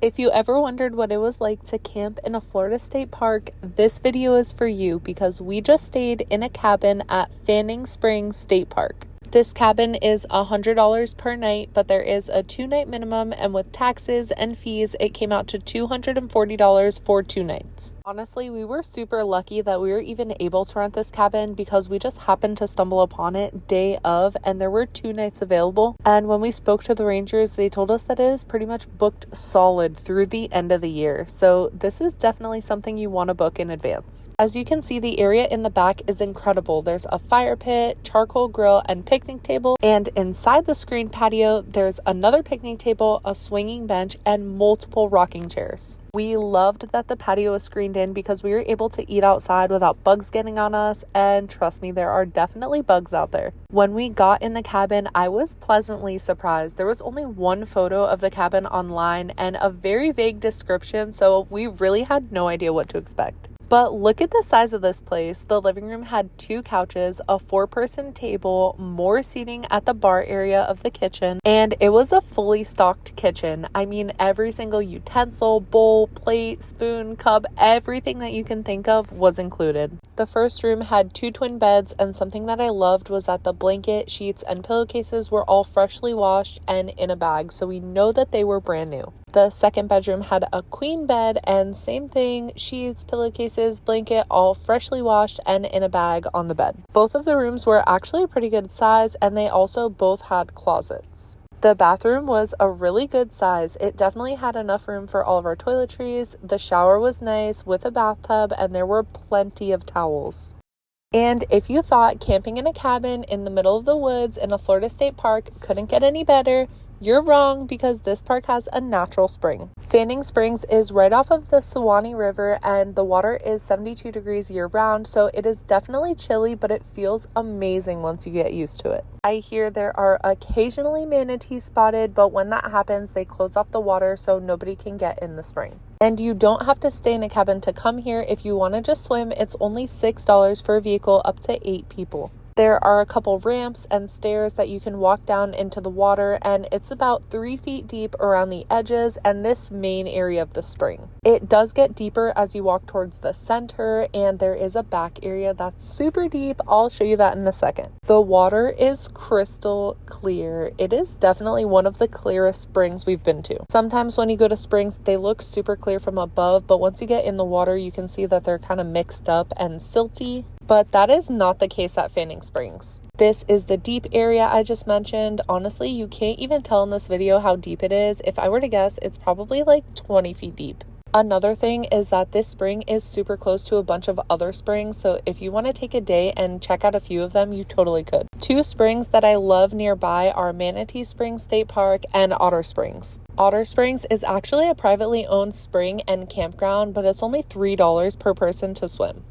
If you ever wondered what it was like to camp in a Florida state park, this video is for you because we just stayed in a cabin at Fanning Springs State Park. This cabin is $100 per night, but there is a 2-night minimum, and with taxes and fees, it came out to $240 for 2 nights. Honestly, we were super lucky that we were even able to rent this cabin because we just happened to stumble upon it day of, and there were 2 nights available. And when we spoke to the rangers, they told us that it is pretty much booked solid through the end of the year. So this is definitely something you want to book in advance. As you can see, the area in the back is incredible. There's a fire pit, charcoal grill, and picnic table, and inside the screened patio there's another picnic table, a swinging bench, and multiple rocking chairs. We loved that the patio was screened in because we were able to eat outside without bugs getting on us, and trust me, there are definitely bugs out there. When we got in the cabin, I was pleasantly surprised. There was only one photo of the cabin online and a very vague description, so we really had no idea what to expect. But look at the size of this place. The living room had 2 couches, a 4-person table, more seating at the bar area of the kitchen, and it was a fully stocked kitchen. I mean, every single utensil, bowl, plate, spoon, cup, everything that you can think of was included. The first room had 2 twin beds, and something that I loved was that the blanket, sheets, and pillowcases were all freshly washed and in a bag, so we know that they were brand new. The second bedroom had a queen bed, and same thing, sheets, pillowcases, blanket, all freshly washed and in a bag on the bed. Both of the rooms were actually a pretty good size, and they also both had closets. The bathroom was a really good size. It definitely had enough room for all of our toiletries. The shower was nice with a bathtub, and there were plenty of towels. And if you thought camping in a cabin in the middle of the woods in a Florida state park couldn't get any better, you're wrong, because this park has a natural spring. Fanning Springs is right off of the Suwannee River, and the water is 72 degrees year-round, so it is definitely chilly, but it feels amazing once you get used to it. I hear there are occasionally manatees spotted, but when that happens, they close off the water so nobody can get in the spring. And you don't have to stay in a cabin to come here. If you want to just swim, it's only $6 for a vehicle up to 8 people. There are a couple ramps and stairs that you can walk down into the water, and it's about 3 feet deep around the edges and this main area of the spring. It does get deeper as you walk towards the center, and there is a back area that's super deep. I'll show you that in a second. The water is crystal clear. It is definitely one of the clearest springs we've been to. Sometimes when you go to springs, they look super clear from above, but once you get in the water, you can see that they're kind of mixed up and silty. But that is not the case at Fanning Springs. This is the deep area I just mentioned. Honestly, you can't even tell in this video how deep it is. If I were to guess, it's probably like 20 feet deep. Another thing is that this spring is super close to a bunch of other springs, so if you want to take a day and check out a few of them, you totally could. 2 springs that I love nearby are Manatee Springs State Park and Otter Springs. Otter Springs is actually a privately owned spring and campground, but it's only $3 per person to swim.